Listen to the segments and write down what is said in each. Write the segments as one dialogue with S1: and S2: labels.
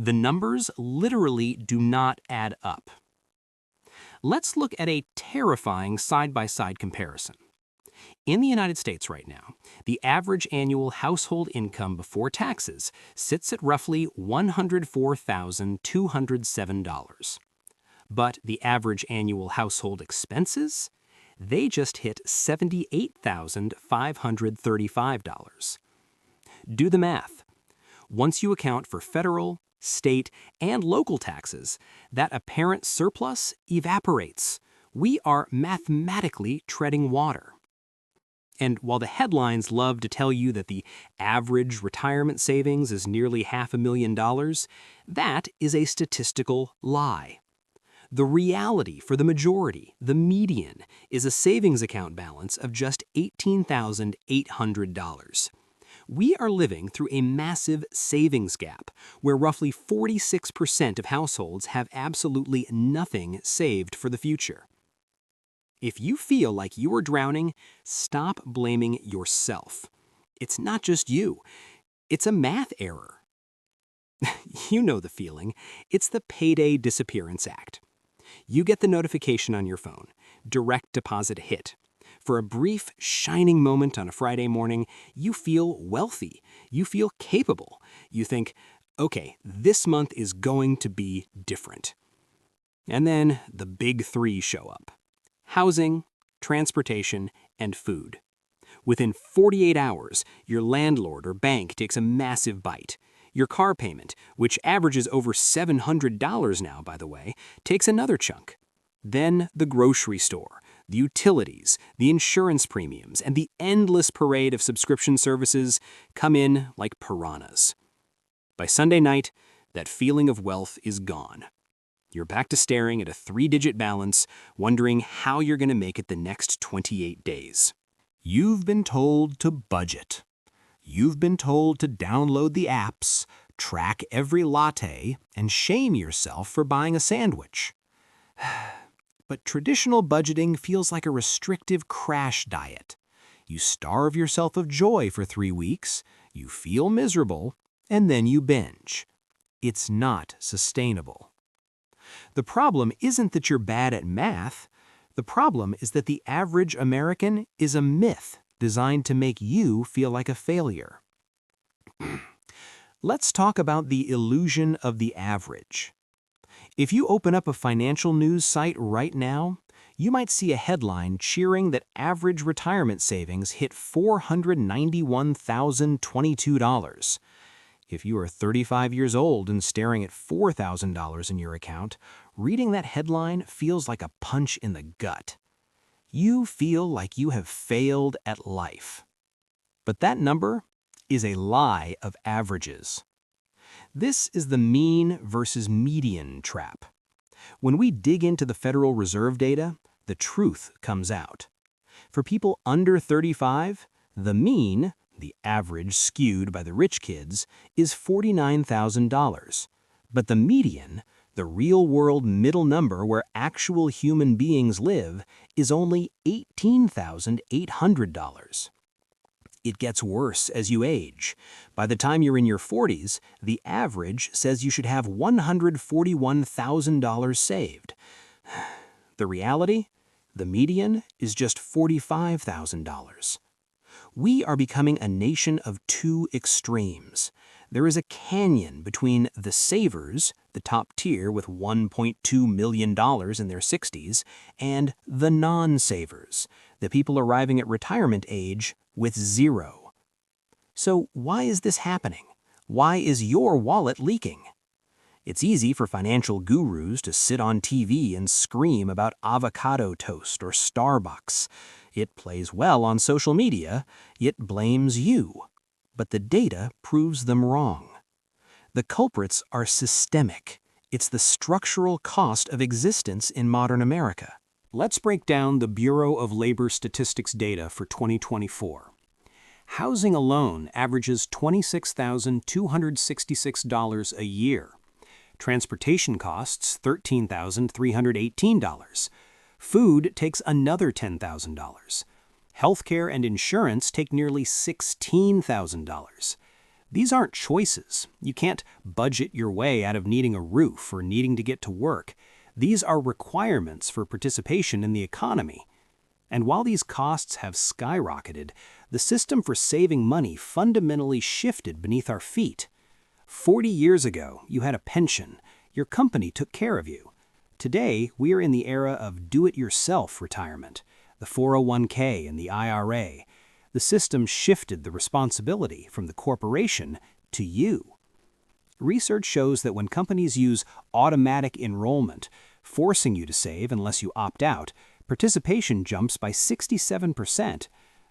S1: The numbers literally do not add up. Let's look at a terrifying side-by-side comparison. In the United States right now, the average annual household income before taxes sits at roughly $104,207. But the average annual household expenses? They just hit $78,535. Do the math. Once you account for federal, state, and local taxes, that apparent surplus evaporates. We are mathematically treading water. And while the headlines love to tell you that the average retirement savings is nearly $500,000, that is a statistical lie. The reality for the majority, the median, is a savings account balance of just $18,800. We are living through a massive savings gap, where roughly 46% of households have absolutely nothing saved for the future. If you feel like you are drowning, stop blaming yourself. It's not just you. It's a math error. You know the feeling. It's the Payday Disappearance Act. You get the notification on your phone, direct deposit hit. For a brief, shining moment on a Friday morning, you feel wealthy. You feel capable. You think, okay, this month is going to be different. And then the big three show up: housing, transportation, and food. Within 48 hours, your landlord or bank takes a massive bite. Your car payment, which averages over $700 now, by the way, takes another chunk. Then the grocery store, the utilities, the insurance premiums, and the endless parade of subscription services come in like piranhas. By Sunday night, that feeling of wealth is gone. You're back to staring at a 3-digit balance, wondering how you're going to make it the next 28 days. You've been told to budget. You've been told to download the apps, track every latte, and shame yourself for buying a sandwich. But traditional budgeting feels like a restrictive crash diet. You starve yourself of joy for 3 weeks, you feel miserable, and then you binge. It's not sustainable. The problem isn't that you're bad at math. The problem is that the average American is a myth designed to make you feel like a failure. Let's talk about the illusion of the average. If you open up a financial news site right now, you might see a headline cheering that average retirement savings hit $491,022. If you are 35 years old and staring at $4,000 in your account, reading that headline feels like a punch in the gut. You feel like you have failed at life. But that number is a lie of averages. This is the mean versus median trap. When we dig into the Federal Reserve data, the truth comes out. For people under 35, the mean, the average skewed by the rich kids, is $49,000. But the median, the real-world middle number where actual human beings live, is only $18,800. It gets worse as you age. By the time you're in your 40s, the average says you should have $141,000 saved. The reality? The median is just $45,000. We are becoming a nation of two extremes. There is a canyon between the savers, the top tier with $1.2 million in their 60s, and the non-savers, the people arriving at retirement age with zero. So why is this happening? Why is your wallet leaking? It's easy for financial gurus to sit on TV and scream about avocado toast or Starbucks. It plays well on social media. It blames you. But the data proves them wrong. The culprits are systemic. It's the structural cost of existence in modern America. Let's break down the Bureau of Labor Statistics data for 2024. Housing alone averages $26,266 a year. Transportation costs $13,318. Food takes another $10,000. Healthcare and insurance take nearly $16,000. These aren't choices. You can't budget your way out of needing a roof or needing to get to work. These are requirements for participation in the economy. And while these costs have skyrocketed, the system for saving money fundamentally shifted beneath our feet. 40 years ago, you had a pension. Your company took care of you. Today, we are in the era of do-it-yourself retirement, the 401k and the IRA. The system shifted the responsibility from the corporation to you. Research shows that when companies use automatic enrollment, forcing you to save unless you opt out, participation jumps by 67%.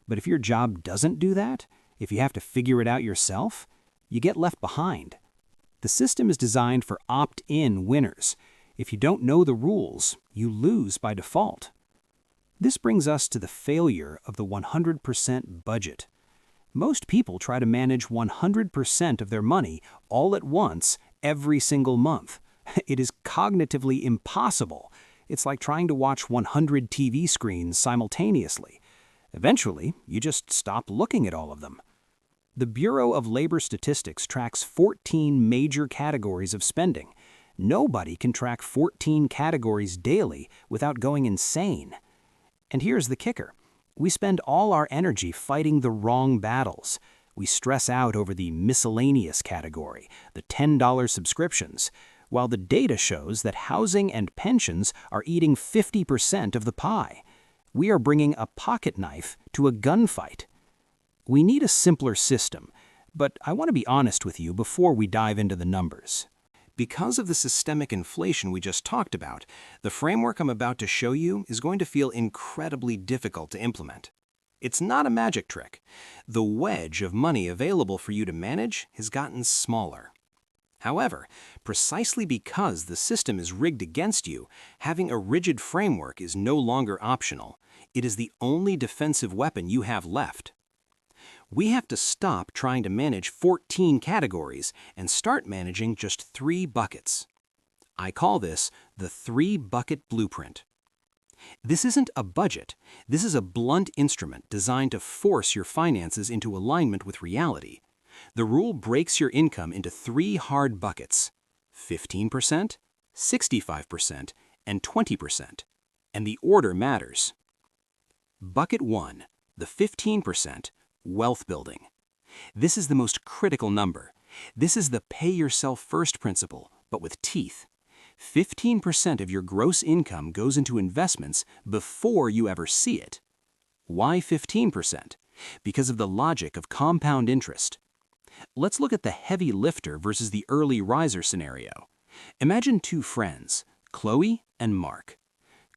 S1: But if your job doesn't do that, if you have to figure it out yourself, you get left behind. The system is designed for opt-in winners. If you don't know the rules, you lose by default. This brings us to the failure of the 100% budget. Most people try to manage 100% of their money all at once every single month. It is cognitively impossible. It's like trying to watch 100 TV screens simultaneously. Eventually, you just stop looking at all of them. The Bureau of Labor Statistics tracks 14 major categories of spending. Nobody can track 14 categories daily without going insane. And here's the kicker. We spend all our energy fighting the wrong battles. We stress out over the miscellaneous category, the $10 subscriptions, while the data shows that housing and pensions are eating 50% of the pie. We are bringing a pocket knife to a gunfight. We need a simpler system, but I want to be honest with you before we dive into the numbers. Because of the systemic inflation we just talked about, the framework I'm about to show you is going to feel incredibly difficult to implement. It's not a magic trick. The wedge of money available for you to manage has gotten smaller. However, precisely because the system is rigged against you, having a rigid framework is no longer optional. It is the only defensive weapon you have left. We have to stop trying to manage 14 categories and start managing just 3 buckets. I call this the 3-bucket blueprint. This isn't a budget. This is a blunt instrument designed to force your finances into alignment with reality. The rule breaks your income into 3 hard buckets: 15%, 65%, and 20%. And the order matters. Bucket 1, the 15%, wealth building. This is the most critical number. This is the pay yourself first principle, but with teeth. 15% of your gross income goes into investments before you ever see it. Why 15%? Because of the logic of compound interest. Let's look at the heavy lifter versus the early riser scenario. Imagine 2 friends, Chloe and Mark.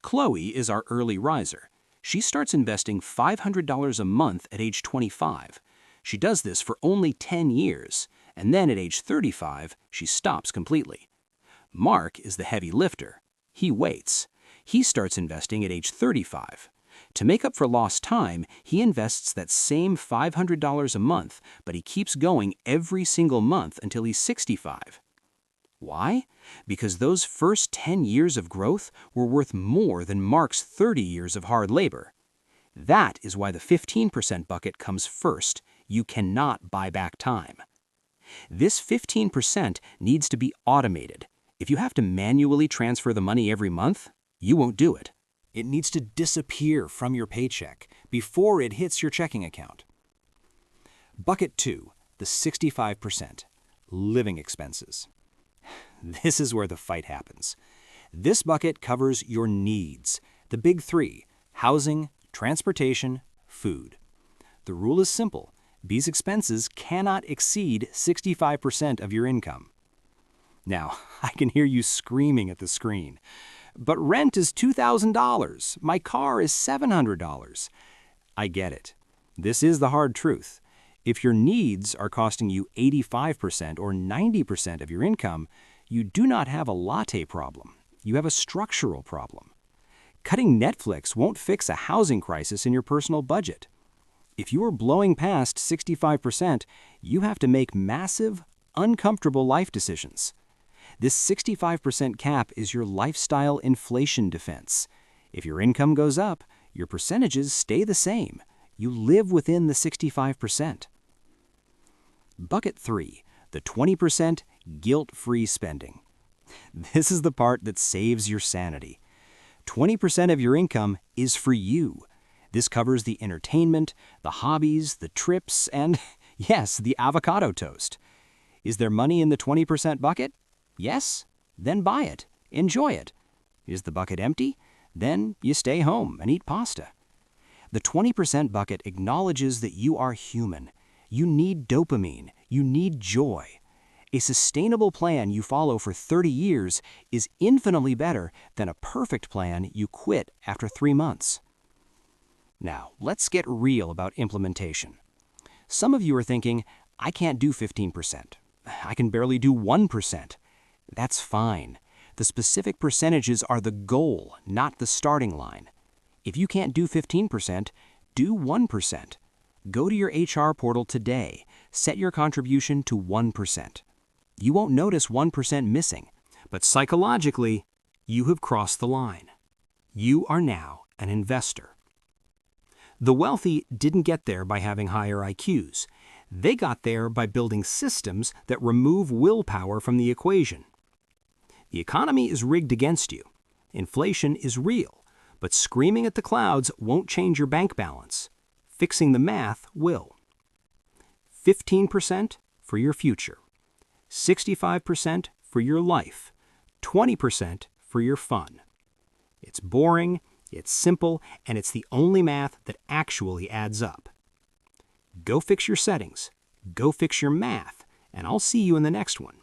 S1: Chloe is our early riser. She starts investing $500 a month at age 25. She does this for only 10 years, and then at age 35, she stops completely. Mark is the heavy lifter. He waits. He starts investing at age 35. To make up for lost time, he invests that same $500 a month, but he keeps going every single month until he's 65. Why? Because those first 10 years of growth were worth more than Mark's 30 years of hard labor. That is why the 15% bucket comes first. You cannot buy back time. This 15% needs to be automated. If you have to manually transfer the money every month, you won't do it. It needs to disappear from your paycheck before it hits your checking account. Bucket 2, the 65%, living expenses. This is where the fight happens. This bucket covers your needs, the big 3: housing, transportation, food. The rule is simple. These expenses cannot exceed 65% of your income. Now, I can hear you screaming at the screen. But rent is $2,000. My car is $700. I get it. This is the hard truth. If your needs are costing you 85% or 90% of your income, you do not have a latte problem. You have a structural problem. Cutting Netflix won't fix a housing crisis in your personal budget. If you are blowing past 65%, you have to make massive, uncomfortable life decisions. This 65% cap is your lifestyle inflation defense. If your income goes up, your percentages stay the same. You live within the 65%. Bucket 3, the 20% guilt-free spending. This is the part that saves your sanity. 20% of your income is for you. This covers the entertainment, the hobbies, the trips, and, yes, the avocado toast. Is there money in the 20% bucket? Yes? Then buy it. Enjoy it. Is the bucket empty? Then you stay home and eat pasta. The 20% bucket acknowledges that you are human. You need dopamine. You need joy. A sustainable plan you follow for 30 years is infinitely better than a perfect plan you quit after 3 months. Now, let's get real about implementation. Some of you are thinking, I can't do 15%. I can barely do 1%. That's fine. The specific percentages are the goal, not the starting line. If you can't do 15%, do 1%. Go to your HR portal today. Set your contribution to 1%. You won't notice 1% missing, but psychologically, you have crossed the line. You are now an investor. The wealthy didn't get there by having higher IQs. They got there by building systems that remove willpower from the equation. The economy is rigged against you. Inflation is real, but screaming at the clouds won't change your bank balance. Fixing the math will. 15% for your future. 65% for your life. 20% for your fun. It's boring, it's simple, and it's the only math that actually adds up. Go fix your settings, go fix your math, and I'll see you in the next one.